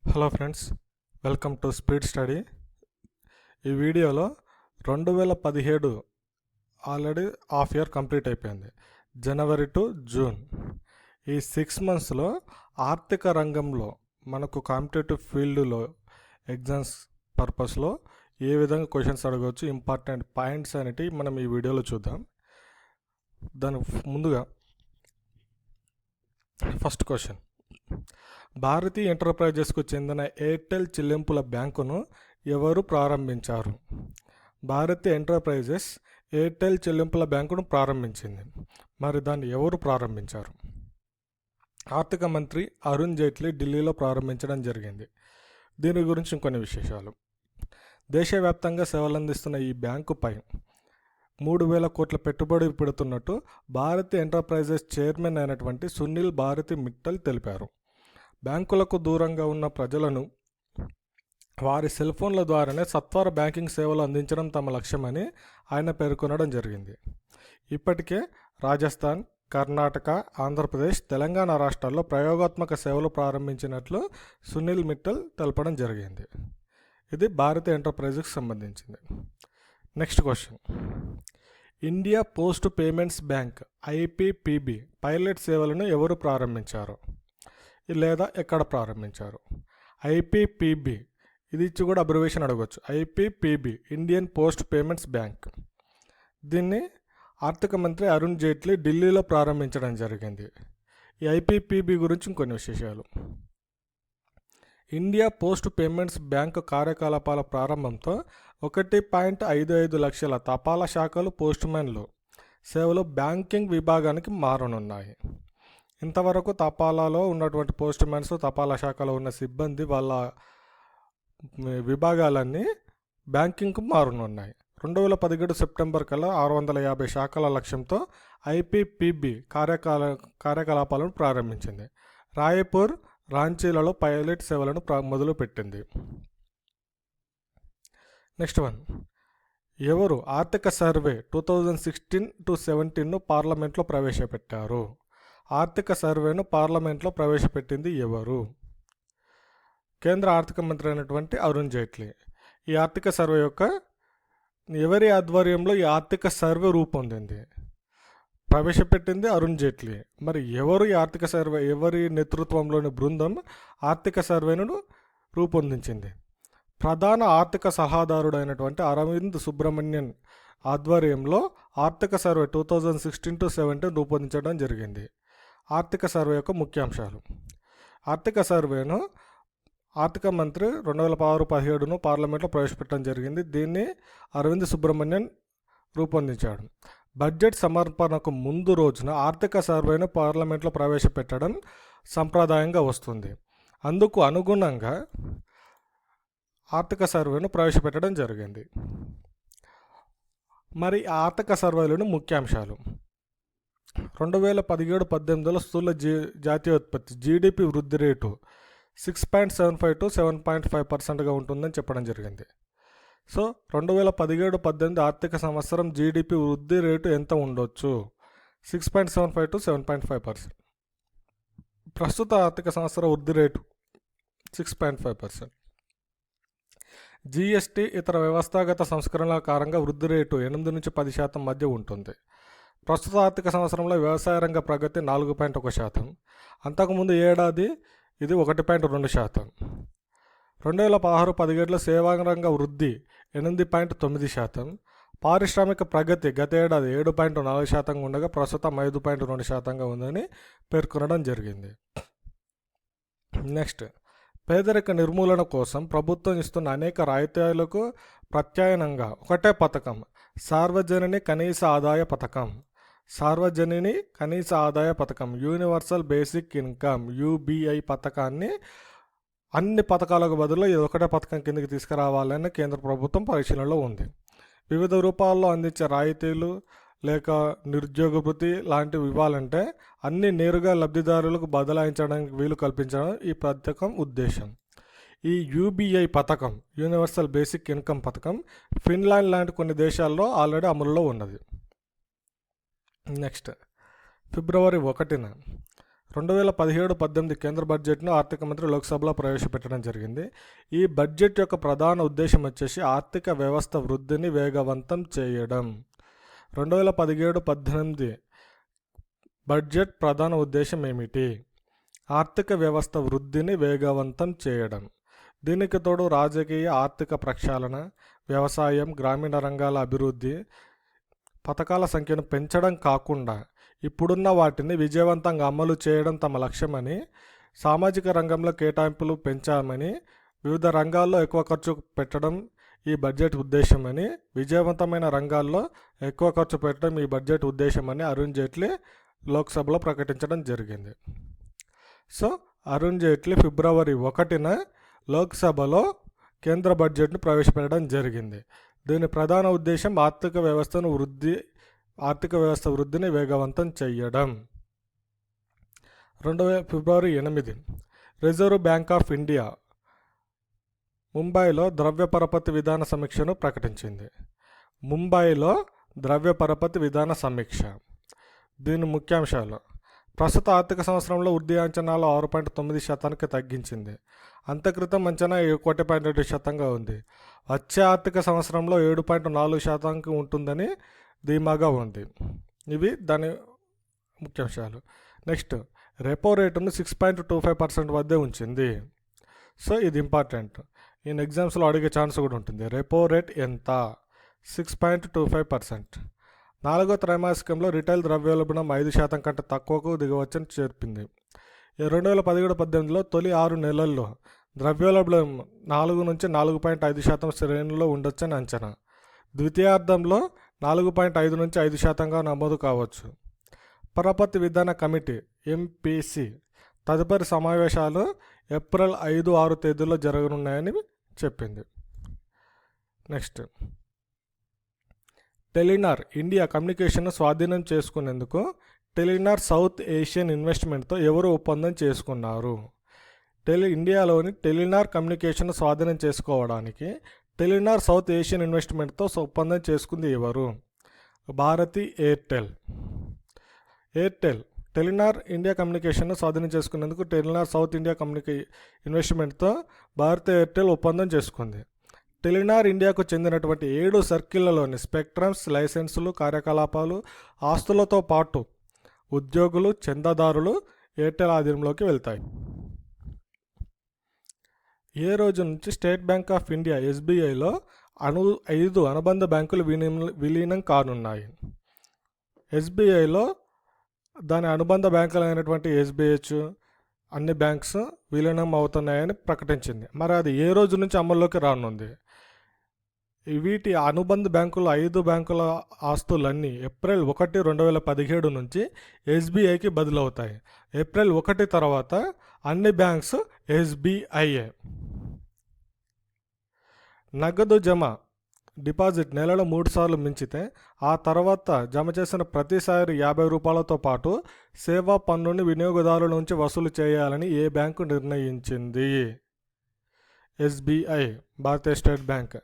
Hello friends, welcome to speed study. ఈ వీడియోలో 2017 already half year complete అయిపోయింది. జనవరి to June ఈ 6 మంత్స్లో ఆర్థిక రంగంలో మనకు కాంపిటేటివ్ ఫీల్డ్లో ఎగ్జామ్స్ పర్పస్లో ఏ విధంగా క్వశ్చన్స్ అడగవచ్చు, ఇంపార్టెంట్ పాయింట్స్ అనేటివి మనం ఈ వీడియోలో చూద్దాం. దాని ముందుగా ఫస్ట్ క్వశ్చన్, భారతీయ ఎంటర్ప్రైజెస్కు చెందిన ఎయిర్టెల్ చెల్లింపుల బ్యాంకును ఎవరు ప్రారంభించారు? భారతీయ ఎంటర్ప్రైజెస్ ఎయిర్టెల్ చెల్లింపుల బ్యాంకును ప్రారంభించింది. మరి దాన్ని ఎవరు ప్రారంభించారు? ఆర్థిక మంత్రి అరుణ్ జైట్లీ ఢిల్లీలో ప్రారంభించడం జరిగింది. దీని గురించి ఇంకొన్ని విశేషాలు. దేశవ్యాప్తంగా సేవలందిస్తున్న ఈ బ్యాంకుపై 3,000 కోట్ల పెట్టుబడి పెడుతున్నట్టు భారతీయ ఎంటర్ప్రైజెస్ చైర్మన్ అయినటువంటి సునీల్ భారతి మిట్టల్ తెలిపారు. బ్యాంకులకు దూరంగా ఉన్న ప్రజలను వారి సెల్ ఫోన్ల ద్వారానే సత్వర బ్యాంకింగ్ సేవలు అందించడం తమ లక్ష్యమని ఆయన పేర్కొనడం జరిగింది. ఇప్పటికే రాజస్థాన్, కర్ణాటక, ఆంధ్రప్రదేశ్, తెలంగాణ రాష్ట్రాల్లో ప్రయోగాత్మక సేవలు ప్రారంభించినట్లు సునీల్ మిట్టల్ తెలపడం జరిగింది. ఇది భారతీయ ఎంటర్ప్రైజెస్కి సంబంధించింది. Next question, India post payments bank IPPB pilot సేవలను ఎవరు ప్రారంభించారు లేదా ఎక్కడ ప్రారంభించారు? ఐపీపీబీ, ఇది ఇచ్చి కూడా అబ్రివేషన్ అడగవచ్చు. IPPB Indian post payments bank. దీన్ని ఆర్థిక మంత్రి అరుణ్ జైట్లీ ఢిల్లీలో ప్రారంభించడం జరిగింది. ఈ ఐపీపీబీ గురించి ఇంకొన్ని విశేషాలు. ఇండియా పోస్ట్ పేమెంట్స్ బ్యాంక్ కార్యకలాపాల ప్రారంభంతో 1.55 లక్షల తపాలా శాఖలు, పోస్ట్మెన్లు సేవలు బ్యాంకింగ్ విభాగానికి మారనున్నాయి. ఇంతవరకు తపాలాలో ఉన్నటువంటి పోస్ట్మెన్స్, తపాలా శాఖలో ఉన్న సిబ్బంది వాళ్ళ విభాగాలన్నీ బ్యాంకింగ్కు మారనున్నాయి. 2017 సెప్టెంబర్ కల్లా 650 శాఖల లక్ష్యంతో ఐపీపీబీ కార్యకలాపాలను ప్రారంభించింది. రాయ్పూర్, రాంచీలలో పైలట్ సేవలను మొదలుపెట్టింది. నెక్స్ట్ వన్, ఎవరు ఆర్థిక సర్వే 2016-17ను పార్లమెంట్లో ప్రవేశపెట్టారు? ఆర్థిక సర్వేను పార్లమెంట్లో ప్రవేశపెట్టింది ఎవరు? కేంద్ర ఆర్థిక మంత్రి అయినటువంటి అరుణ్ జైట్లీ. ఈ ఆర్థిక సర్వే యొక్క ఎవరి ఆధ్వర్యంలో ఈ ఆర్థిక సర్వే రూపొందింది? ప్రవేశపెట్టింది అరుణ్ జైట్లీ. మరి ఎవరు ఈ ఆర్థిక సర్వే, ఎవరి నేతృత్వంలోని బృందం ఆర్థిక సర్వేను రూపొందించింది? ప్రధాన ఆర్థిక సలహాదారుడు అయినటువంటి అరవింద్ సుబ్రహ్మణ్యన్ ఆధ్వర్యంలో ఆర్థిక సర్వే 2016-17 రూపొందించడం జరిగింది. ఆర్థిక సర్వే యొక్క ముఖ్యాంశాలు. ఆర్థిక సర్వేను ఆర్థిక మంత్రి 2016-17ను పార్లమెంట్లో ప్రవేశపెట్టడం జరిగింది. దీన్ని అరవింద్ సుబ్రహ్మణ్యన్ రూపొందించాడు. బడ్జెట్ సమర్పణకు ముందు రోజున ఆర్థిక సర్వేను పార్లమెంట్లో ప్రవేశపెట్టడం సంప్రదాయంగా వస్తుంది. అందుకు అనుగుణంగా ఆర్థిక సర్వేను ప్రవేశపెట్టడం జరిగింది. మరి ఆర్థిక సర్వేలోని ముఖ్యాంశాలు. 2017-18లో స్థూల జాతీయోత్పత్తి జీడిపి వృద్ధి రేటు 6.75 to 7.5%గా ఉంటుందని చెప్పడం జరిగింది. సో 2017-18 ఆర్థిక సంవత్సరం జీడిపి వృద్ధి రేటు ఎంత ఉండొచ్చు? 6.75 to 7.5%. ప్రస్తుత ఆర్థిక సంవత్సరం వృద్ధి రేటు 6.5%. జిఎస్టీ ఇతర వ్యవస్థాగత సంస్కరణల కారణంగా వృద్ధి రేటు 8-10% మధ్య ఉంటుంది. ప్రస్తుత ఆర్థిక సంవత్సరంలో వ్యవసాయ రంగ ప్రగతి 4.1%. అంతకుముందు ఏడాది ఇది 1.2%. 2016-17లో సేవారంగ వృద్ధి 8.9%. పారిశ్రామిక ప్రగతి గత ఏడాది 7.4% ఉండగా ప్రస్తుతం 5.2%గా ఉందని పేర్కొనడం జరిగింది. నెక్స్ట్, పేదరిక నిర్మూలన కోసం ప్రభుత్వం ఇస్తున్న అనేక రాయితీలకు ప్రత్యామ్నాయంగా ఒకటే పథకం సార్వజనని కనీస ఆదాయ పథకం. సార్వజనని కనీస ఆదాయ పథకం, యూనివర్సల్ బేసిక్ ఇన్కమ్ యూబీఐ పథకాన్ని అన్ని పథకాలకు బదులు ఇది ఒకటే పథకం కిందకి తీసుకురావాలని కేంద్ర ప్రభుత్వం పరిశీలనలో ఉంది. వివిధ రూపాల్లో అందించే రాయితీలు లేక నిరుద్యోగ భృతి లాంటివి ఇవ్వాలంటే అన్ని నేరుగా లబ్ధిదారులకు బదలాయించడానికి వీలు కల్పించడం ఈ పథకం ఉద్దేశం. ఈ యూబీఐ పథకం, యూనివర్సల్ బేసిక్ ఇన్కమ్ పథకం, ఫిన్లాండ్ లాంటి కొన్ని దేశాల్లో ఆల్రెడీ అమలులో ఉన్నది. నెక్స్ట్, ఫిబ్రవరి 1న 2017-18 కేంద్ర బడ్జెట్ను ఆర్థిక మంత్రి లోక్సభలో ప్రవేశపెట్టడం జరిగింది. ఈ బడ్జెట్ యొక్క ప్రధాన ఉద్దేశం వచ్చేసి ఆర్థిక వ్యవస్థ వృద్ధిని వేగవంతం చేయడం. 2017-18 బడ్జెట్ ప్రధాన ఉద్దేశం ఏమిటి? ఆర్థిక వ్యవస్థ వృద్ధిని వేగవంతం చేయడం. దీనికి తోడు రాజకీయ ఆర్థిక ప్రక్షాళన, వ్యవసాయం, గ్రామీణ రంగాల అభివృద్ధి పథకాల సంఖ్యను పెంచడం కాకుండా ఇప్పుడున్న వాటిని విజయవంతంగా అమలు చేయడం తమ లక్ష్యమని, సామాజిక రంగంలో కేటాయింపులు పెంచామని, వివిధ రంగాల్లో ఎక్కువ ఖర్చు పెట్టడం ఈ బడ్జెట్ ఉద్దేశమని, విజయవంతమైన రంగాల్లో ఎక్కువ ఖర్చు పెట్టడం ఈ బడ్జెట్ ఉద్దేశమని అరుణ్ జైట్లీ లోక్సభలో ప్రకటించడం జరిగింది. సో అరుణ్ జైట్లీ ఫిబ్రవరి 1న లోక్సభలో కేంద్ర బడ్జెట్ను ప్రవేశపెట్టడం జరిగింది. దీని ప్రధాన ఉద్దేశం ఆర్థిక వ్యవస్థ వృద్ధిని వేగవంతం చేయడం. ఫిబ్రవరి 8 రిజర్వ్ బ్యాంక్ ఆఫ్ ఇండియా ముంబైలో ద్రవ్య పరపతి విధాన సమీక్షను ప్రకటించింది. ముంబైలో ద్రవ్య పరపతి విధాన సమీక్ష. దీని ముఖ్యాంశాలు: ప్రస్తుత ఆర్థిక సంవత్సరంలో వృద్ధి అంచనాలు 6.9% తగ్గించింది. అంతక్రితం అంచనా 1.2% ఉంది. వచ్చే ఆర్థిక సంవత్సరంలో 7.4% ఉంటుందని ధీమాగా ఉంది. ఇవి దాని ముఖ్యాంశాలు. నెక్స్ట్, రెపో రేటును 6.25% వద్దే ఉంచింది. సో ఇది ఇంపార్టెంట్, ఈయన ఎగ్జామ్స్లో అడిగే ఛాన్స్ కూడా ఉంటుంది. రెపో రేట్ ఎంత? 6.25%. 4వ త్రైమాసికంలో రిటైల్ ద్రవ్యోల్బణం 5% కంటే తక్కువకు దిగవచ్చని చెప్పింది. 2017-18లో తొలి 6 నెలల్లో ద్రవ్యోల్బణం 4 నుంచి 4.5% శ్రేణిలో ఉండొచ్చని అంచనా. ద్వితీయార్థంలో 4.5 నుంచి 5%గా నమోదు కావచ్చు. పరపతి విధాన కమిటీ ఎంపీసీ తదుపరి సమావేశాలు ఏప్రిల్ 5-6 తేదీల్లో జరగనున్నాయని చెప్పింది. నెక్స్ట్, టెలినార్ ఇండియా కమ్యూనికేషన్ను స్వాధీనం చేసుకునేందుకు టెలినార్ సౌత్ ఏషియన్ ఇన్వెస్ట్మెంట్తో ఎవరు ఒప్పందం చేసుకున్నారు? ఇండియాలోని టెలినార్ కమ్యూనికేషన్ను స్వాధీనం చేసుకోవడానికి టెలినార్ సౌత్ ఏషియన్ ఇన్వెస్ట్మెంట్తో ఒప్పందం చేసుకుంది ఎవరు? భారతి ఎయిర్టెల్. టెలినార్ ఇండియా కమ్యూనికేషన్ను స్వాధీనం చేసుకునేందుకు టెలినార్ సౌత్ ఇండియా ఇన్వెస్ట్మెంట్తో భారతి ఎయిర్టెల్ ఒప్పందం చేసుకుంది. టెలినార్ ఇండియాకు చెందినటువంటి 7 సర్కిళ్లలోని స్పెక్ట్రమ్స్, లైసెన్సులు, కార్యకలాపాలు, ఆస్తులతో పాటు ఉద్యోగులు, చందాదారులు ఎయిర్టెల్ ఆధీనంలోకి వెళ్తాయి. ఏ రోజు నుంచి స్టేట్ బ్యాంక్ ఆఫ్ ఇండియా ఎస్బీఐలో 5 అనుబంధ బ్యాంకులు విలీనం కానున్నాయి? ఎస్బీఐలో దాని అనుబంధ బ్యాంకులైనటువంటి ఎస్బీహెచ్ అన్ని బ్యాంక్స్ విలీనం అవుతున్నాయని ప్రకటించింది. మరి అది ఏ రోజు నుంచి అమల్లోకి రానుంది? వీటి అనుబంధ బ్యాంకుల 5 బ్యాంకుల ఆస్తులన్నీ ఏప్రిల్ 1, 2017 నుంచి ఎస్బీఐకి బదిలవుతాయి. ఏప్రిల్ 1 తర్వాత అన్ని బ్యాంక్స్ ఎస్బీఐఏ. నగదు జమ డిపాజిట్ నెలలో 3 సార్లు మించితే ఆ తర్వాత జమ చేసిన ప్రతిసారి ₹50తో పాటు సేవా పన్నుని వినియోగదారుల నుంచి వసూలు చేయాలని ఏ బ్యాంకు నిర్ణయించింది? SBI, Bharatiya state bank.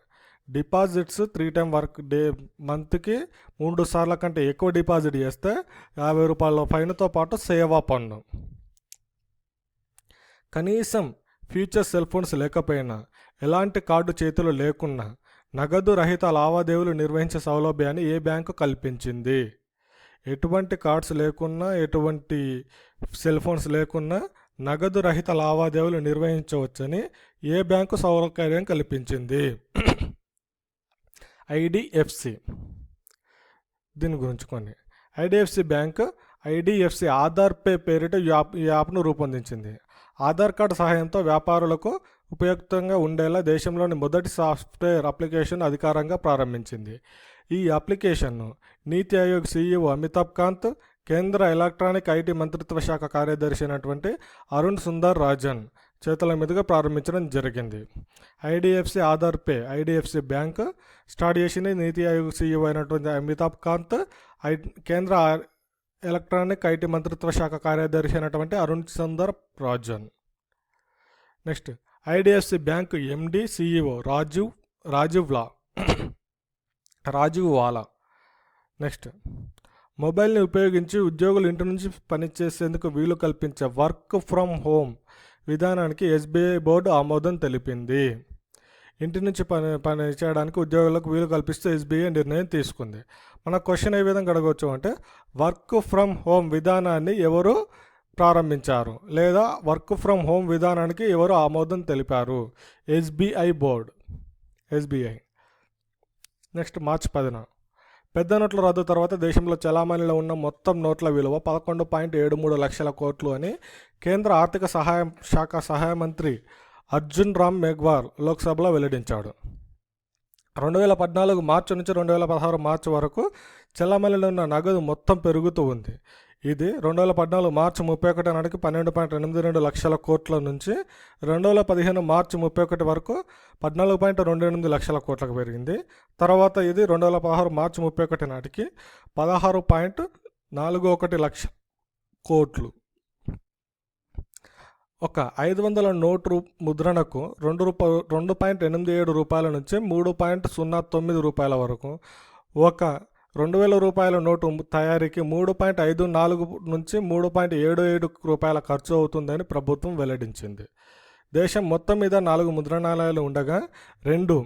Deposits 3 time work day మంత్కి 3 సార్ల కంటే ఎక్కువ డిపాజిట్ చేస్తే ₹50 ఫైన్తో పాటు సేవా పన్ను. కనీసం ఫ్యూచర్ సెల్ ఫోన్స్ లేకపోయినా, ఎలాంటి కార్డు చేతిలో లేకున్నా నగదు రహిత లావాదేవీలు నిర్వహించే సౌలభ్యాన్ని ఏ బ్యాంకు కల్పించింది? ఎటువంటి కార్డ్స్ లేకున్నా, ఎటువంటి సెల్ ఫోన్స్ లేకున్నా నగదు రహిత లావాదేవీలు నిర్వహించవచ్చని ఏ బ్యాంకు సౌకర్యం కల్పించింది? ఐడిఎఫ్సి. దీని గురించి కొన్ని. IDFC bank IDFC Aadhaar pay పేరిట ఈ యాప్ను రూపొందించింది. ఆధార్ కార్డు సహాయంతో వ్యాపారులకు ఉపయుక్తంగా ఉండేలా దేశంలోని మొదటి సాఫ్ట్వేర్ అప్లికేషన్ అధికారంగా ప్రారంభించింది. ఈ అప్లికేషన్ను నీతి ఆయోగ్ సీఈఓ అమితాబ్ కాంత్, కేంద్ర ఎలక్ట్రానిక్ ఐటీ మంత్రిత్వ శాఖ కార్యదర్శి అయినటువంటి అరుణ్ సుందర్ రాజన్ చేతుల మీదుగా ప్రారంభించడం జరిగింది. IDFC Aadhaar pay IDFC bank start చేసింది నీతి ఆయోగ్ సీఈఓ అయినటువంటి అమితాబ్ కాంత్, కేంద్ర ఎలక్ట్రానిక్ ఐటీ మంత్రిత్వ శాఖ కార్యదర్శి అయినటువంటి Arun Sundar Rajan. Next, IDFC bank MD CEO Rajiv Wala. Next, మొబైల్ని ఉపయోగించి ఉద్యోగులు ఇంటి నుంచి పనిచేసేందుకు వీలు కల్పించే వర్క్ ఫ్రమ్ హోమ్ విధానానికి ఎస్బీఐ బోర్డు ఆమోదం తెలిపింది. ఇంటి నుంచి పని చేయడానికి ఉద్యోగులకు వీలు కల్పిస్తూ ఎస్బీఐ నిర్ణయం తీసుకుంది. మన క్వశ్చన్ ఏ విధంగా అడగవచ్చు అంటే, వర్క్ ఫ్రమ్ హోమ్ విధానాన్ని ఎవరు ప్రారంభించారు లేదా వర్క్ ఫ్రమ్ హోమ్ విధానానికి ఎవరు ఆమోదం తెలిపారు? SBI board, SBI. నెక్స్ట్ మార్చి 10 పెద్ద నోట్ల రద్దు తర్వాత దేశంలో చలామణిలో ఉన్న మొత్తం నోట్ల విలువ 11.73 లక్షల కోట్లు అని కేంద్ర ఆర్థిక శాఖ సహాయ మంత్రి అర్జున్ రామ్ మేఘ్వాల్ లోక్సభలో వెల్లడించాడు. 2014 మార్చి నుంచి 2016 మార్చి వరకు చలామణిలో ఉన్న నగదు మొత్తం పెరుగుతూ ఉంది. ఇది 2014 మార్చి 31 నాటికి 12.82 లక్షల కోట్ల నుంచి 2015 మార్చి 31 వరకు 14.28 లక్షల కోట్లకు పెరిగింది. తర్వాత ఇది 2016 మార్చి 31 నాటికి 16.41 లక్షల కోట్లు. ఒక 500 నోటు ముద్రణకు 2.87 రూపాయల నుంచి 3.09 రూపాయల వరకు, ఒక 2000 రూపాయల నోటు తయారీకి 3.54 నుంచి 3.77 రూపాయల ఖర్చు అవుతుందని ప్రభుత్వం వెల్లడించింది. దేశం మొత్తం మీద 4 ముద్రణాలయాలు ఉండగా 2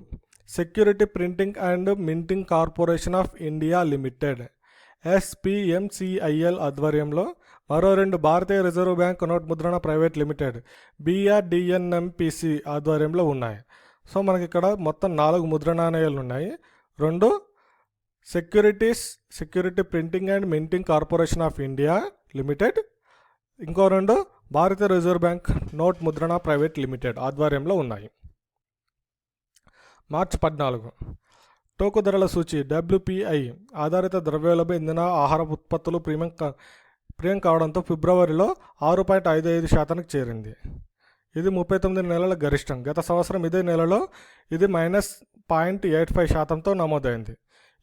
security printing and minting corporation of India limited SPMCIL ఆధ్వర్యంలో, మరో 2 భారతీయ రిజర్వ్ బ్యాంక్ నోట్ ముద్రణ ప్రైవేట్ లిమిటెడ్ BRDNMPC ఆధ్వర్యంలో ఉన్నాయి. సో మనకి ఇక్కడ మొత్తం 4 ముద్రణాలయాలు ఉన్నాయి. 2 security printing and minting corporation of India limited, ఇంకో 2 భారతీయ రిజర్వ్ బ్యాంక్ నోట్ ముద్రణ ప్రైవేట్ లిమిటెడ్ ఆధ్వర్యంలో ఉన్నాయి. మార్చి 14 టోకు ధరల సూచి WPI ఆధారిత ద్రవ్యోల్బణ ఇంధన ఆహార ఉత్పత్తులు ప్రీమియం కావడంతో ఫిబ్రవరిలో 6.55% చేరింది. ఇది 39 నెలల గరిష్టం. గత సంవత్సరం ఇదే నెలలో ఇది -0.85%తో నమోదైంది.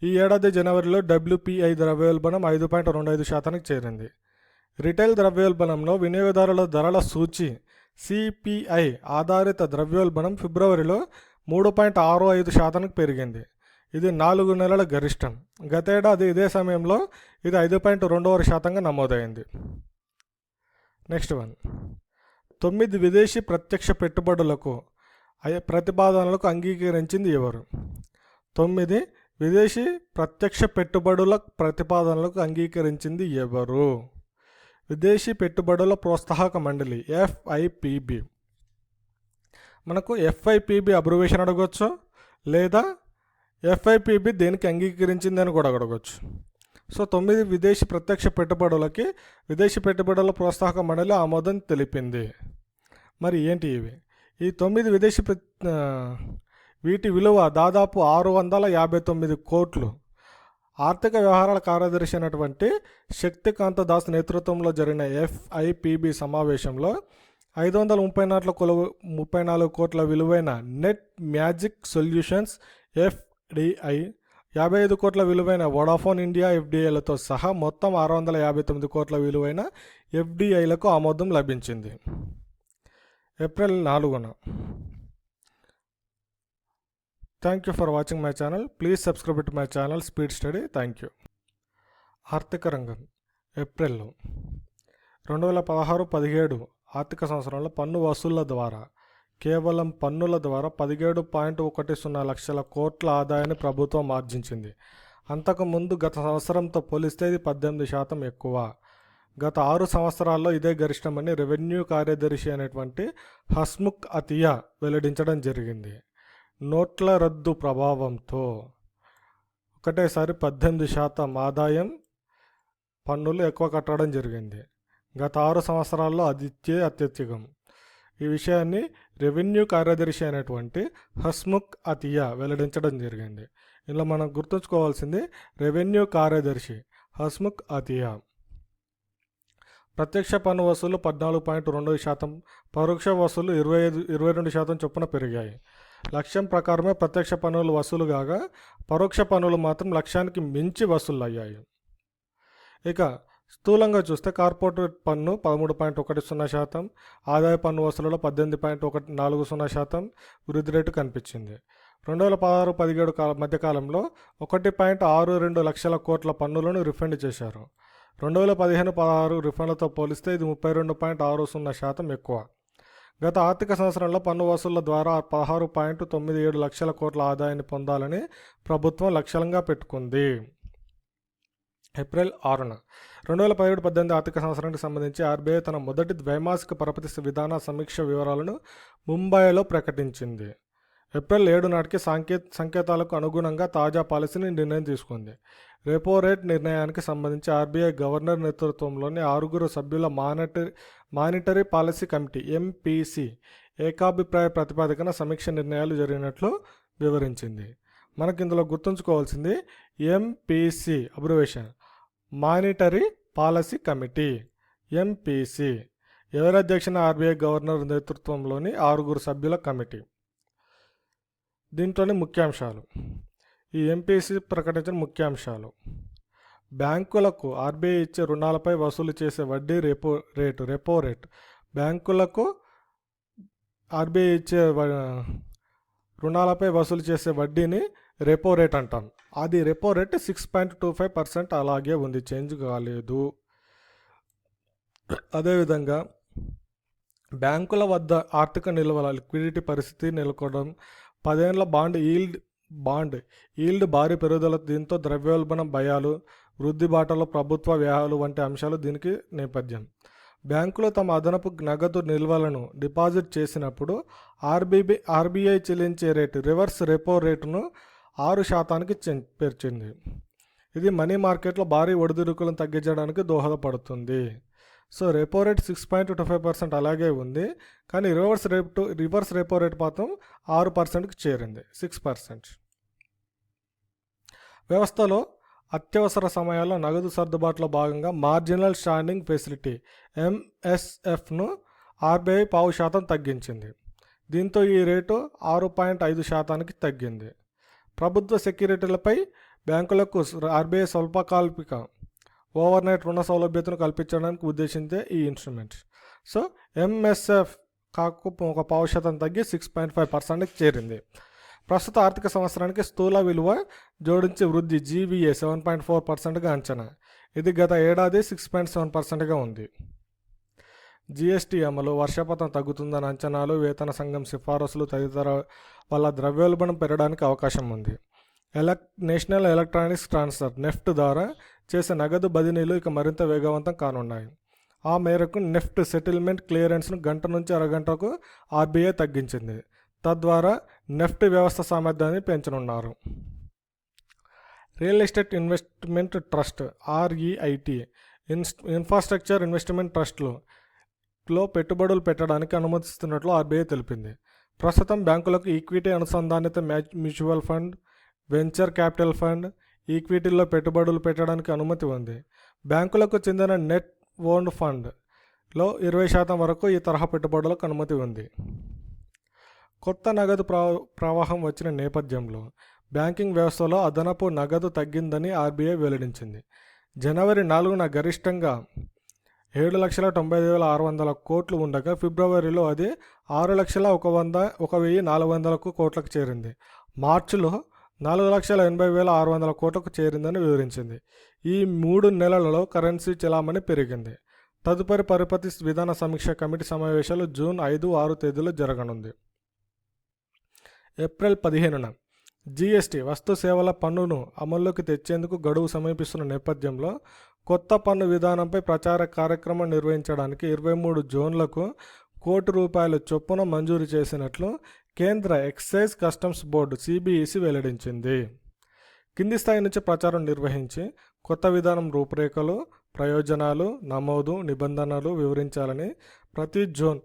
ఈ ఏడాది జనవరిలో WPI ద్రవ్యోల్బణం 5.25%కి చేరింది. రిటైల్ ద్రవ్యోల్బణంలో వినియోగదారుల ధరల సూచి CPI ఆధారిత ద్రవ్యోల్బణం ఫిబ్రవరిలో 3.65%కి పెరిగింది. ఇది 4 నెలల గరిష్టం. గతేడాది ఇదే సమయంలో ఇది 5.21%గా నమోదైంది. నెక్స్ట్ 9 విదేశీ ప్రత్యక్ష పెట్టుబడులకు ప్రతిపాదనలకు అంగీకరించింది ఎవరు? 9 విదేశీ ప్రత్యక్ష పెట్టుబడుల ప్రతిపాదనలకు అంగీకరించింది ఎవరు? విదేశీ పెట్టుబడుల ప్రోత్సాహక మండలి FIPB. మనకు FIPB అబ్రివేషన్ అడగవచ్చు, లేదా FIPB దేనికి అంగీకరించింది అని కూడా అడగవచ్చు. సో 9 విదేశీ ప్రత్యక్ష పెట్టుబడులకి విదేశీ పెట్టుబడుల ప్రోత్సాహక మండలి ఆమోదం తెలిపింది. మరి ఏంటి ఇవి? ఈ 9 విదేశీ వీటి విలువ దాదాపు 659 కోట్లు. ఆర్థిక వ్యవహారాల కార్యదర్శి అయినటువంటి శక్తికాంత దాస్ నేతృత్వంలో జరిగిన FIPB సమావేశంలో 534 కోట్ల విలువైన నెట్ మ్యాజిక్ సొల్యూషన్స్ FDI, 55 కోట్ల విలువైన వోడాఫోన్ ఇండియా FDIలతో సహా మొత్తం 659 కోట్ల విలువైన FDIలకు ఆమోదం లభించింది. April 4. Thank you for watching my channel. Please subscribe to my channel speed study. Thank you. ఆర్థిక రంగం. ఏప్రిల్లో 2016-17 ఆర్థిక సంవత్సరంలో పన్ను వసూళ్ల ద్వారా, కేవలం పన్నుల ద్వారా 17.10 లక్షల కోట్ల ఆదాయాన్ని ప్రభుత్వం ఆర్జించింది. అంతకుముందు గత సంవత్సరంతో పోలిస్తే ఇది 18% ఎక్కువ. గత 6 సంవత్సరాల్లో ఇదే గరిష్టమని రెవెన్యూ కార్యదర్శి అయినటువంటి హస్ముఖ్ అతియా వెల్లడించడం జరిగింది. నోట్ల రద్దు ప్రభావంతో ఒకటేసారి 18% ఆదాయం పన్నులు ఎక్కువ కట్టడం జరిగింది. గత 6 సంవత్సరాల్లో అత్యధికం. ఈ విషయాన్ని రెవెన్యూ కార్యదర్శి అయినటువంటి హస్ముఖ్ అతియా వెల్లడించడం జరిగింది. ఇలా మనం గుర్తుంచుకోవాల్సింది రెవెన్యూ కార్యదర్శి హస్ముఖ్ అతియా. ప్రత్యక్ష పన్ను వసూలు 14.2%, పరోక్ష వసూలు 22% చొప్పున పెరిగాయి. లక్ష్యం ప్రకారమే ప్రత్యక్ష పన్నులు వసూలు కాగా పరోక్ష పన్నులు మాత్రం లక్ష్యానికి మించి వసూలు అయ్యాయి. ఇక స్థూలంగా చూస్తే కార్పొరేట్ పన్ను 13.10%, ఆదాయ పన్ను వసూలులో 18.40% వృద్ధి రేటు కనిపించింది. 2016-17 మధ్యకాలంలో 1.62 లక్షల కోట్ల పన్నులను రిఫండ్ చేశారు. 2015-16 రిఫండ్లతో పోలిస్తే ఇది 32.60% ఎక్కువ. గత ఆర్థిక సంవత్సరంలో పన్ను వసూళ్ల ద్వారా 16.97 లక్షల కోట్ల ఆదాయాన్ని పొందాలని ప్రభుత్వం లక్ష్యంగా పెట్టుకుంది. ఏప్రిల్ 6న 2017-18 ఆర్థిక సంవత్సరానికి సంబంధించి ఆర్బీఐ తన మొదటి ద్వైమాసిక పరపతి విధాన సమీక్ష వివరాలను ముంబైలో ప్రకటించింది. ఏప్రిల్ 7 నాటికి సంకేతాలకు అనుగుణంగా తాజా పాలసీని నిర్ణయం తీసుకుంది. రెపో రేట్ నిర్ణయానికి సంబంధించి ఆర్బీఐ గవర్నర్ నేతృత్వంలోని 6 సభ్యుల మానిటరీ పాలసీ కమిటీ ఎంపీసీ ఏకాభిప్రాయ ప్రతిపాదికన సమీక్ష నిర్ణయాలు జరిగినట్లు వివరించింది. మనకి ఇందులో గుర్తుంచుకోవాల్సింది MPC abbreviation, monetary policy committee, MPC. ఎవరి అధ్యక్షన? ఆర్బీఐ గవర్నర్ నేతృత్వంలోని 6 సభ్యుల కమిటీ. దీంట్లోని ముఖ్యాంశాలు, ఈ ఎంపీసీ ప్రకటించిన ముఖ్యాంశాలు: బ్యాంకులకు ఆర్బీఐ ఇచ్చే రుణాలపై వసూలు చేసే వడ్డీ రెపో రేట్. బ్యాంకులకు ఆర్బీఐ ఇచ్చే రుణాలపై వసూలు చేసే వడ్డీని రెపో రేట్ అంటాం. అది రెపో రేట్ 6.25% అలాగే ఉంది, చేంజ్ కాలేదు. అదేవిధంగా బ్యాంకుల వద్ద ఆర్థిక నిల్వల లిక్విడిటీ పరిస్థితి నెలకొనడం, 10 ఏళ్ల బాండ్ ఈల్డ్ భారీ పెరుగుదల, దీంతో ద్రవ్యోల్బణం భయాలు, వృద్ధి బాటలో ప్రభుత్వ వ్యయాలు వంటి అంశాలు దీనికి నేపథ్యం. బ్యాంకులు తమ అదనపు నగదు నిల్వలను డిపాజిట్ చేసినప్పుడు ఆర్బీఐ చెల్లించే రేటు రివర్స్ రెపో రేటును 6%కి పెంచింది. ఇది మనీ మార్కెట్లో భారీ ఒడిదుడుకులను తగ్గించడానికి దోహదపడుతుంది. సో రెపో రేట్ 6.25% అలాగే ఉంది, కానీ రివర్స్ రెపో రేట్ మాత్రం 6%కి చేరింది, 6%. వ్యవస్థలో అత్యవసర సమయాల్లో నగదు సర్దుబాటులో భాగంగా మార్జినల్ స్టాండింగ్ ఫెసిలిటీ ఎంఎస్ఎఫ్ను ఆర్బీఐ 0.5% తగ్గించింది. దీంతో ఈ రేటు 6.5%కి తగ్గింది. ప్రభుత్వ సెక్యూరిటీలపై బ్యాంకులకు ఆర్బీఐ స్వల్పకాలిక ఓవర్నైట్ రుణ సౌలభ్యతను కల్పించడానికి ఉద్దేశించే ఈ ఇన్స్ట్రుమెంట్. సో ఎంఎస్ఎఫ్ కాకు 0.5% తగ్గి 6.5%కి చేరింది. ప్రస్తుత ఆర్థిక సంవత్సరానికి స్థూల విలువ జోడించి వృద్ధి జీవీఏ 7.4%గా అంచనా. ఇది గత ఏడాది 6.7%గా ఉంది. జీఎస్టీ అమలు, వర్షపాతం తగ్గుతుందని అంచనాలు, వేతన సంఘం సిఫారసులు తదితర వల్ల ద్రవ్యోల్బణం పెరగడానికి అవకాశం ఉంది. నేషనల్ ఎలక్ట్రానిక్స్ ట్రాన్స్ఫర్ నెఫ్ట్ ద్వారా చేసే నగదు బదిలీలు ఇక మరింత వేగవంతం కానున్నాయి. ఆ మేరకు నెఫ్ట్ సెటిల్మెంట్ క్లియరెన్స్ను గంట నుంచి అరగంటకు ఆర్బీఐ తగ్గించింది. తద్వారా నెఫ్ట్ వ్యవస్థ సామర్థ్యాన్ని పెంచనున్నారు. Real estate investment trust REIT infrastructure investment ట్రస్ట్లో పెట్టుబడులు పెట్టడానికి అనుమతిస్తున్నట్లు ఆర్బీఐ తెలిపింది. ప్రస్తుతం బ్యాంకులకు ఈక్విటీ అనుసంధానిత mutual fund, venture capital fund, ఈక్విటీల్లో పెట్టుబడులు పెట్టడానికి అనుమతి ఉంది. బ్యాంకులకు చెందిన నెట్ ఓన్డ్ ఫండ్లో 20% వరకు ఈ తరహా పెట్టుబడులకు అనుమతి ఉంది. కొత్త నగదు ప్రవాహం వచ్చిన నేపథ్యంలో బ్యాంకింగ్ వ్యవస్థలో అదనపు నగదు తగ్గిందని ఆర్బీఐ వెల్లడించింది. జనవరి 4న గరిష్టంగా 7,95,600 కోట్లు ఉండగా ఫిబ్రవరిలో అది 6,01,400 కోట్లకు చేరింది. మార్చిలో 4,80,600 కోట్లకు చేరిందని వివరించింది. ఈ 3 నెలలలో కరెన్సీ చెలామణి పెరిగింది. తదుపరి పరపతి విధాన సమీక్ష కమిటీ సమావేశాలు జూన్ 5-6 తేదీలో జరగనుంది. ఏప్రిల్ 15న జీఎస్టీ వస్తు సేవల పన్నును అమల్లోకి తెచ్చేందుకు గడువు సమీపిస్తున్న నేపథ్యంలో కొత్త పన్ను విధానంపై ప్రచార కార్యక్రమం నిర్వహించడానికి 23 జోన్లకు ₹1 చొప్పున మంజూరు చేసినట్లు కేంద్ర ఎక్సైజ్ కస్టమ్స్ బోర్డు సిబిఈసి వెల్లడించింది. కింది స్థాయి నుంచి ప్రచారం నిర్వహించి కొత్త విధానం రూపురేఖలు, ప్రయోజనాలు, నమోదు, నిబంధనలు వివరించాలని ప్రతి జోన్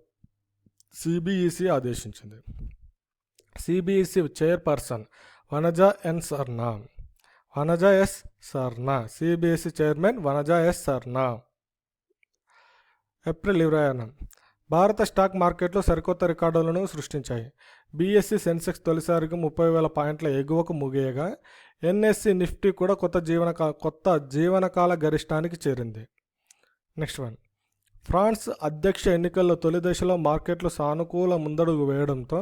సిబిఈసి ఆదేశించింది. CBEC chairperson Vanaja S Sarna, CBSE chairman Vanaja S Sarna. April 20న భారత స్టాక్ మార్కెట్లు సరికొత్త రికార్డులను సృష్టించాయి. బీఎస్ఈ సెన్సెక్స్ తొలిసారిగా 30,000 పాయింట్ల ఎగువకు ముగియగా ఎన్ఎస్ఈ నిఫ్టీ కూడా కొత్త జీవనకాల గరిష్టానికి చేరింది. నెక్స్ట్ వన్, ఫ్రాన్స్ అధ్యక్ష ఎన్నికల్లో తొలి దశలో మార్కెట్లు సానుకూల ముందడుగు వేయడంతో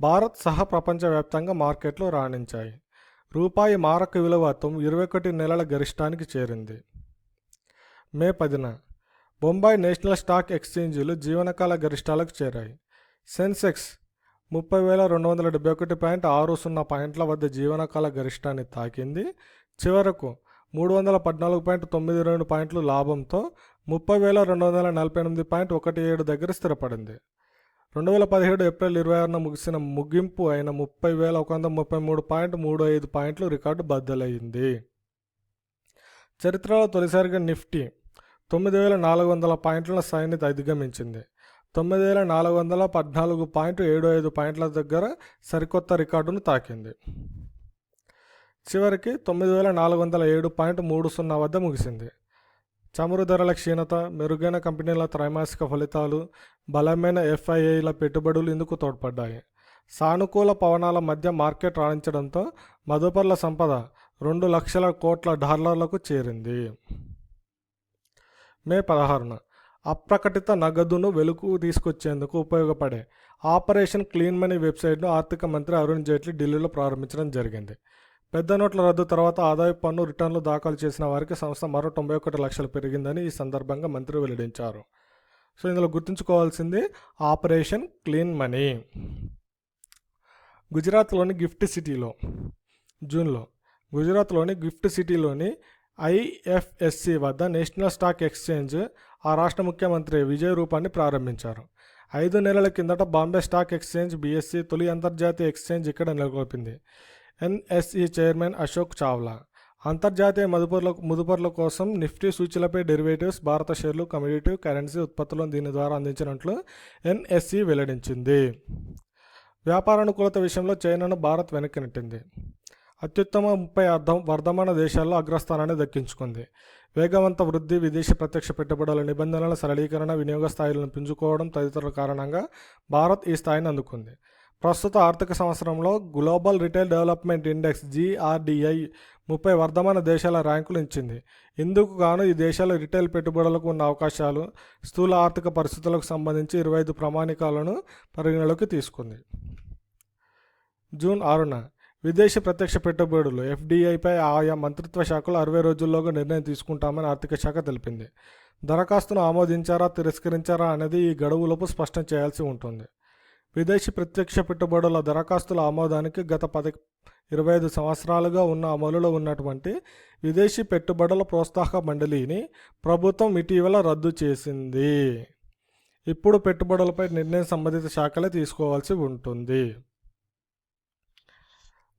భారత్ సహా ప్రపంచవ్యాప్తంగా మార్కెట్లు రాణించాయి. రూపాయి మారక విలువ 21 నెలల గరిష్టానికి చేరింది. మే 10న బొంబాయి నేషనల్ స్టాక్ ఎక్స్చేంజీలు జీవనకాల గరిష్టాలకు చేరాయి. సెన్సెక్స్ 30,271.60 పాయింట్ల వద్ద జీవనకాల గరిష్టాన్ని తాకింది. చివరకు 314.92 పాయింట్లు లాభంతో 30,248.17 దగ్గర స్థిరపడింది. 2017 ఏప్రిల్ 26న ముగిసిన ముగింపు అయిన 30,133.35 పాయింట్లు రికార్డు బద్దలైంది. చరిత్రలో తొలిసారిగా నిఫ్టీ 9,400 పాయింట్ల స్థాయిని అధిగమించింది. 9,414.75 పాయింట్ల దగ్గర సరికొత్త రికార్డును తాకింది. చివరికి 9,407.30 వద్ద ముగిసింది. చమురు ధరల క్షీణత, మెరుగైన కంపెనీల త్రైమాసిక ఫలితాలు, బలమైన ఎఫ్ఐఐల పెట్టుబడులు ఇందుకు తోడ్పడ్డాయి. సానుకూల పవనాల మధ్య మార్కెట్ రాణించడంతో మదుపర్ల సంపద 2 లక్షల కోట్ల డాలర్లకు చేరింది. మే 16న అప్రకటిత నగదును వెలుగుకు తీసుకొచ్చేందుకు ఉపయోగపడే ఆపరేషన్ క్లీన్ మనీ వెబ్సైట్ను ఆర్థిక మంత్రి అరుణ్ జైట్లీ ఢిల్లీలో ప్రారంభించడం జరిగింది. పెద్ద నోట్ల రద్దు తర్వాత ఆదాయపు పన్ను రిటర్నులు దాఖలు చేసిన వారికి సంస్థ మరో 91 లక్షలు పెరిగిందని ఈ సందర్భంగా మంత్రి వెల్లడించారు. సో ఇందులో గుర్తుంచుకోవాల్సింది ఆపరేషన్ క్లీన్ మనీ. గుజరాత్లోని గిఫ్ట్ సిటీలో జూన్లో గుజరాత్లోని గిఫ్ట్ సిటీలోని ఐఎఫ్ఎస్సి వద్ద నేషనల్ స్టాక్ ఎక్స్చేంజ్ ఆ రాష్ట్ర ముఖ్యమంత్రి విజయ్ రూపాన్ని ప్రారంభించారు. 5 నెలల కిందట బాంబే స్టాక్ ఎక్స్చేంజ్ బిఎస్సి తొలి అంతర్జాతీయ ఎక్స్చేంజ్ ఇక్కడ నెలకొల్పింది. ఎన్ఎస్ఈ చైర్మన్ అశోక్ చావ్లా అంతర్జాతీయ మదుపర్ల కోసం నిఫ్టీ సూచీలపై డెరివేటివ్స్, భారత షేర్లు, కమోడిటీ, కరెన్సీ ఉత్పత్తులను దీని ద్వారా అందించినట్లు ఎన్ఎస్ఈ వెల్లడించింది. వ్యాపారానుకూలత విషయంలో చైనాను భారత్ వెనక్కి నెట్టింది. అత్యుత్తమ 30 వర్ధమాన దేశాల్లో అగ్రస్థానాన్ని దక్కించుకుంది. వేగవంత వృద్ధి, విదేశీ ప్రత్యక్ష పెట్టుబడుల నిబంధనల సరళీకరణ, వినియోగ స్థాయిలను పెంచుకోవడం తదితరుల కారణంగా భారత్ ఈ స్థాయిని అందుకుంది. ప్రస్తుత ఆర్థిక సంవత్సరంలో global retail development index GRDI 30 వర్ధమాన దేశాల ర్యాంకులు ఇచ్చింది. ఇందుకు గాను ఈ దేశాల రిటైల్ పెట్టుబడులకు ఉన్న అవకాశాలు, స్థూల ఆర్థిక పరిస్థితులకు సంబంధించి 25 ప్రామాణికాలను పరిగణలోకి తీసుకుంది. జూన్ 6న విదేశీ ప్రత్యక్ష పెట్టుబడులు FDIపై ఆయా మంత్రిత్వ శాఖలు 60 రోజుల్లోగా నిర్ణయం తీసుకుంటామని ఆర్థిక శాఖ తెలిపింది. దరఖాస్తును ఆమోదించారా, తిరస్కరించారా అనేది ఈ గడువులోపు స్పష్టం చేయాల్సి ఉంటుంది. విదేశీ ప్రత్యక్ష పెట్టుబడుల దరఖాస్తుల ఆమోదానికి గత 25 సంవత్సరాలుగా ఉన్న అమలులో ఉన్నటువంటి విదేశీ పెట్టుబడుల ప్రోత్సాహక మండలిని ప్రభుత్వం ఇటీవల రద్దు చేసింది. ఇప్పుడు పెట్టుబడులపై నిర్ణయం సంబంధిత శాఖలే తీసుకోవాల్సి ఉంటుంది.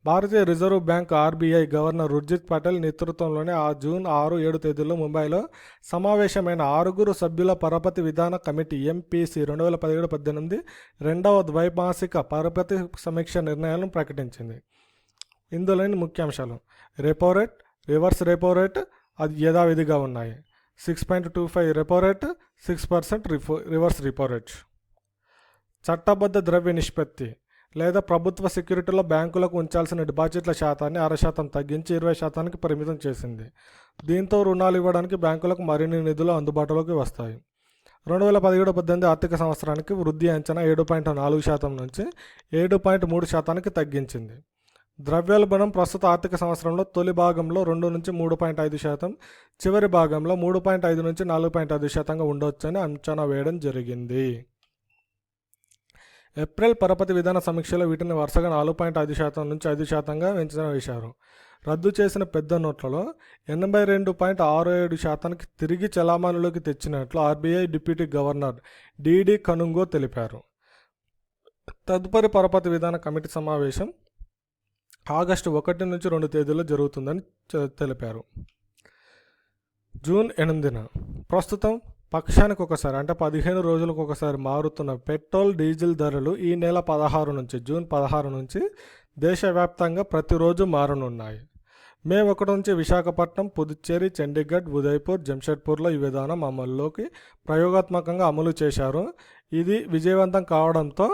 Bharatiya reserve bank RBI governor Urjit Patel నేతృత్వంలోని జూన్ 6, 7 తేదీల్లో ముంబైలో సమావేశమైన 6 సభ్యుల పరపతి విధాన కమిటీ MPC 2017-18 రెండవ ద్వైమాసిక పరపతి సమీక్ష నిర్ణయాలను ప్రకటించింది. ఇందులోని ముఖ్యాంశాలు: repo rate, reverse repo rate అది యథావిధిగా ఉన్నాయి. 6.25 repo rate, 6% reverse repo rate. చట్టబద్ధ ద్రవ్య నిష్పత్తి లేదా ప్రభుత్వ సెక్యూరిటీలో బ్యాంకులకు ఉంచాల్సిన డిపాజిట్ల శాతాన్ని 6% తగ్గించి 20%కి పరిమితం చేసింది. దీంతో రుణాలు ఇవ్వడానికి బ్యాంకులకు మరిన్ని నిధులు అందుబాటులోకి వస్తాయి. 2017-18 ఆర్థిక సంవత్సరానికి వృద్ధి అంచనా 7.4% నుంచి 7.3%కి తగ్గించింది. ద్రవ్యోల్బణం ప్రస్తుత ఆర్థిక సంవత్సరంలో తొలి భాగంలో 2 నుంచి 3.5%, చివరి భాగంలో 3.5 నుంచి 4.5% ఉండవచ్చని అంచనా వేయడం జరిగింది. ఏప్రిల్ పరపతి విధాన సమీక్షలో వీటిని వరుసగా 4.5% నుంచి 5%గా అంచనా వేశారు. రద్దు చేసిన పెద్ద నోట్లలో 82.67%కి తిరిగి చలామణిలోకి తెచ్చినట్లు RBI deputy governor DD Kanungo తెలిపారు. తదుపరి పరపతి విధాన కమిటీ సమావేశం ఆగస్టు 1 నుంచి 2 తేదీల్లో జరుగుతుందని తెలిపారు. జూన్ 8న ప్రస్తుతం పక్షానికి ఒకసారి అంటే 15 రోజులకు ఒకసారి మారుతున్న పెట్రోల్, డీజిల్ ధరలు ఈ నెల 16 నుంచి జూన్ 16 నుంచి దేశవ్యాప్తంగా ప్రతిరోజు మారనున్నాయి. మే 1 నుంచి విశాఖపట్నం, పుదుచ్చేరి, చండీగఢ్, ఉదయ్పూర్, జంషెడ్పూర్లో ఈ విధానం అమల్లోకి ప్రయోగాత్మకంగా అమలు చేశారు. ఇది విజయవంతం కావడంతో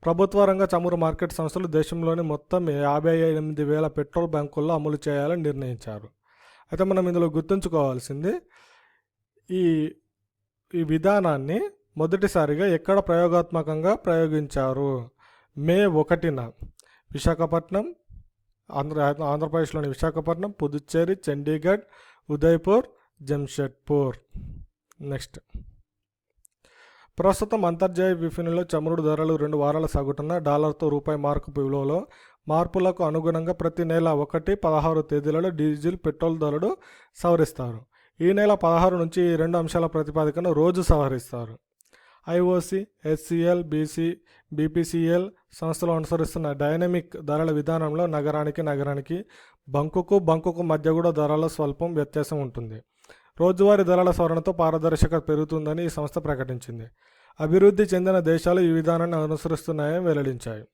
ప్రభుత్వ రంగ చమురు మార్కెట్ సంస్థలు దేశంలోని మొత్తం 58,000 పెట్రోల్ బంకుల్లో అమలు చేయాలని నిర్ణయించారు. అయితే మనం ఇందులో గుర్తుంచుకోవాల్సింది ఈ విధానాన్ని మొదటిసారిగా ఎక్కడ ప్రయోగాత్మకంగా ప్రయోగించారు. మే 1న విశాఖపట్నం, ఆంధ్రప్రదేశ్లోని విశాఖపట్నం, పుదుచ్చేరి, చండీగఢ్, ఉదయ్పూర్, జంషెడ్పూర్. నెక్స్ట్, ప్రస్తుతం అంతర్జాతీయ విపణిలో చమురు ధరలు 2 వారాల సగటున డాలర్తో రూపాయి మార్కు విలువలో మార్పులకు అనుగుణంగా ప్రతి నెల 1-16 తేదీలలో డీజిల్, పెట్రోల్ ధరలు సవరిస్తారు. ఈ నెల 16 నుంచి ఈ 2 అంశాల ప్రతిపాదికన రోజు సవరిస్తారు. ఐఓసి, హెచ్సిఎల్, బీపీసీఎల్ సంస్థలు అనుసరిస్తున్న డైనమిక్ ధరల విధానంలో నగరానికి బంకుకు మధ్య కూడా ధరల స్వల్పం వ్యత్యాసం ఉంటుంది. రోజువారీ ధరల సవరణతో పారదర్శకత పెరుగుతుందని ఈ సంస్థ ప్రకటించింది. అభివృద్ధి చెందిన దేశాలు ఈ విధానాన్ని అనుసరిస్తున్నాయని వెల్లడించాయి.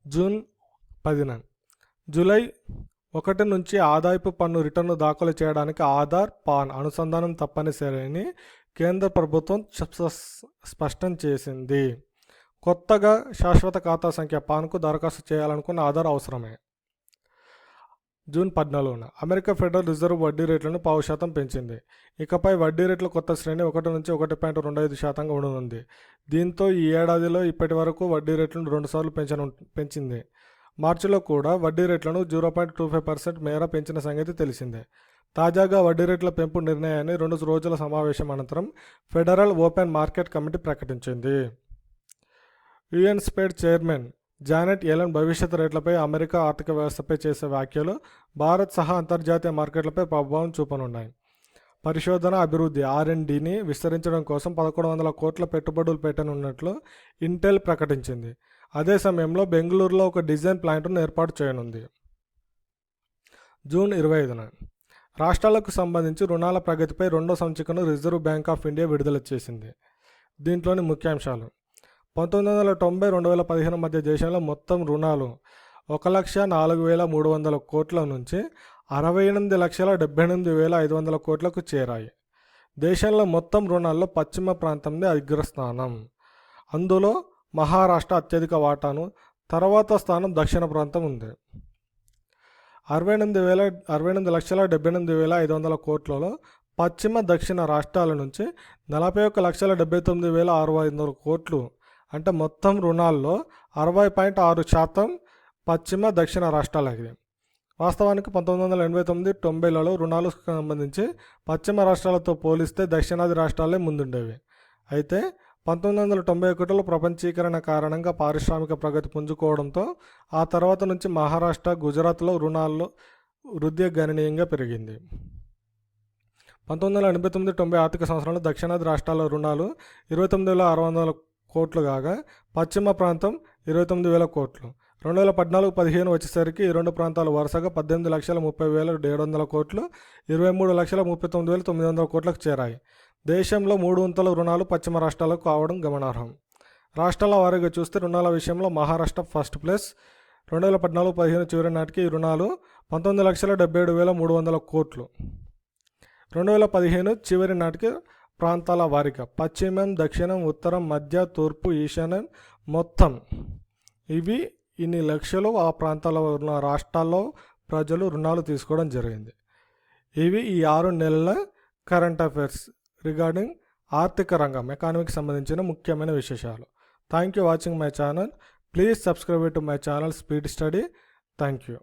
జూన్ 10న జూలై 1 నుంచి ఆదాయపు పన్ను రిటర్ను దాఖలు చేయడానికి ఆధార్, పాన్ అనుసంధానం తప్పనిసరి కేంద్ర ప్రభుత్వం స్పష్టం చేసింది. కొత్తగా శాశ్వత ఖాతా సంఖ్య పాన్కు దరఖాస్తు చేయాలనుకున్న ఆధార్ అవసరమే. జూన్ 14న అమెరికా ఫెడరల్ రిజర్వ్ వడ్డీ రేట్లను 0.5% పెంచింది. ఇకపై వడ్డీ రేట్ల కొత్త శ్రేణి 1 నుంచి 1.25% ఉండనుంది. దీంతో ఈ ఏడాదిలో ఇప్పటి వరకు వడ్డీ రేట్లను 2 సార్లు పెంచింది. మార్చిలో కూడా వడ్డీ రేట్లను 0.25% మేర పెంచిన సంగతి తెలిసిందే. తాజాగా వడ్డీ రేట్ల పెంపు నిర్ణయాన్ని 2 రోజుల సమావేశం అనంతరం ఫెడరల్ ఓపెన్ మార్కెట్ కమిటీ ప్రకటించింది. యుఎన్ స్పేడ్ చైర్మన్ జానెట్ యెలెన్ భవిష్యత్ రేట్లపై అమెరికా ఆర్థిక వ్యవస్థపై చేసే వ్యాఖ్యలు భారత్ సహా అంతర్జాతీయ మార్కెట్లపై ప్రభావం చూపనున్నాయి. పరిశోధన, అభివృద్ధి R&Dని విస్తరించడం కోసం 1,100 కోట్ల పెట్టుబడులు పెట్టనున్నట్లు ఇంటెల్ ప్రకటించింది. అదే సమయంలో బెంగళూరులో ఒక డిజైన్ ప్లాంట్ను ఏర్పాటు చేయనుంది. జూన్ 25న రాష్ట్రాలకు సంబంధించి రుణాల ప్రగతిపై 2వ సంచికను రిజర్వ్ బ్యాంక్ ఆఫ్ ఇండియా విడుదల చేసింది. దీంట్లోని ముఖ్యాంశాలు: 1990-2015 మధ్య దేశంలో మొత్తం రుణాలు 1,04,300 కోట్ల నుంచి 68,78,500 కోట్లకు చేరాయి. దేశంలో మొత్తం రుణాల్లో పశ్చిమ ప్రాంతంలో అగ్రస్థానం. అందులో మహారాష్ట్ర అత్యధిక వాటాను, తర్వాత స్థానం దక్షిణ ప్రాంతం ఉంది. 68,78,500 కోట్లలో పశ్చిమ, దక్షిణ రాష్ట్రాల నుంచి 41,79,600 కోట్లు అంటే మొత్తం రుణాల్లో 60.6% పశ్చిమ, దక్షిణ రాష్ట్రాలకి. వాస్తవానికి 1989-90లలో రుణాలకు సంబంధించి పశ్చిమ రాష్ట్రాలతో పోలిస్తే దక్షిణాది రాష్ట్రాలే ముందుండేవి. అయితే 1991లో ప్రపంచీకరణ కారణంగా పారిశ్రామిక ప్రగతి పుంజుకోవడంతో ఆ తర్వాత నుంచి మహారాష్ట్ర, గుజరాత్లో రుణాల్లో వృద్ధి గణనీయంగా పెరిగింది. 1989-90 ఆర్థిక సంవత్సరంలో దక్షిణాది రాష్ట్రాల రుణాలు 29,600 కోట్లు కాగా పశ్చిమ ప్రాంతం 29,000 కోట్లు. 2014-15 వచ్చేసరికి ఈ రెండు ప్రాంతాలు వరుసగా 18,30,700 కోట్లు, 23,39,900 కోట్లకు చేరాయి. దేశంలో 3 వంతుల రుణాలు పశ్చిమ రాష్ట్రాలకు కావడం గమనార్హం. రాష్ట్రాల వారీగా చూస్తే రుణాల విషయంలో మహారాష్ట్ర ఫస్ట్ ప్లేస్. 2014-15 చివరి నాటికి ఈ రుణాలు 19,77,300 కోట్లు. 2015 చివరి నాటికి ప్రాంతాల వారీగా పశ్చిమం, దక్షిణం, ఉత్తరం, మధ్య, తూర్పు, ఈశాన్యం మొత్తం ఇన్ని లక్షలు ఆ ప్రాంతాల్లో ఉన్న రాష్ట్రాల్లో ప్రజలు రుణాలు తీసుకోవడం జరిగింది. ఇవి ఈ 6 నెలల కరెంట్ అఫైర్స్ రిగార్డింగ్ ఆర్థిక రంగం, ఎకానమీకి సంబంధించిన ముఖ్యమైన విశేషాలు. Thank you watching my channel. Please subscribe to my channel speed study. Thank you.